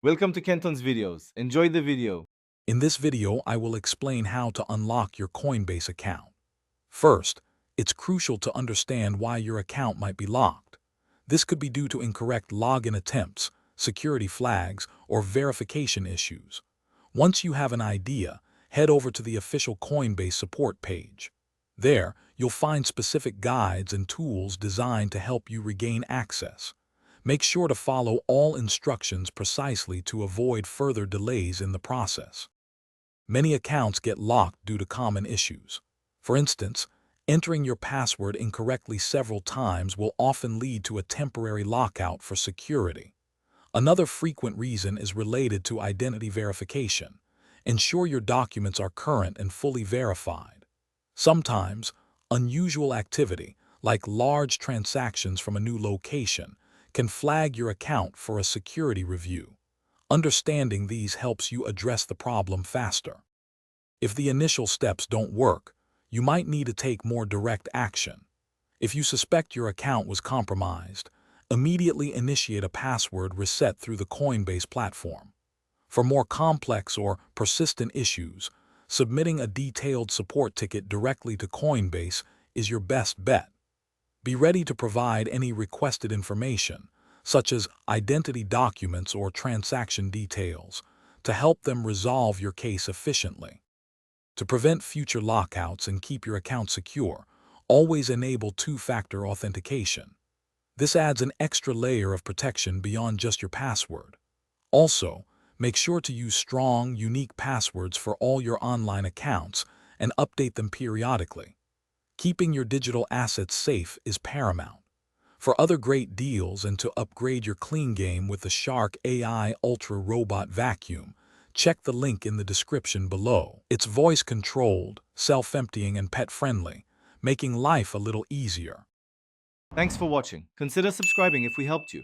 Welcome to Kenton's videos. Enjoy the video. In this video, I will explain how to unlock your Coinbase account. First, it's crucial to understand why your account might be locked. This could be due to incorrect login attempts, security flags, or verification issues. Once you have an idea, head over to the official Coinbase support page. There, you'll find specific guides and tools designed to help you regain access. Make sure to follow all instructions precisely to avoid further delays in the process. Many accounts get locked due to common issues. For instance, entering your password incorrectly several times will often lead to a temporary lockout for security. Another frequent reason is related to identity verification. Ensure your documents are current and fully verified. Sometimes, unusual activity, like large transactions from a new location, can flag your account for a security review. Understanding these helps you address the problem faster. If the initial steps don't work, you might need to take more direct action. If you suspect your account was compromised, immediately initiate a password reset through the Coinbase platform. For more complex or persistent issues, submitting a detailed support ticket directly to Coinbase is your best bet. Be ready to provide any requested information, such as identity documents or transaction details, to help them resolve your case efficiently. To prevent future lockouts and keep your account secure, always enable two-factor authentication. This adds an extra layer of protection beyond just your password. Also, make sure to use strong, unique passwords for all your online accounts and update them periodically. Keeping your digital assets safe is paramount. For other great deals and to upgrade your clean game with the Shark AI Ultra Robot Vacuum, check the link in the description below. It's voice-controlled, self-emptying, and pet-friendly, making life a little easier. Thanks for watching. Consider subscribing if we helped you.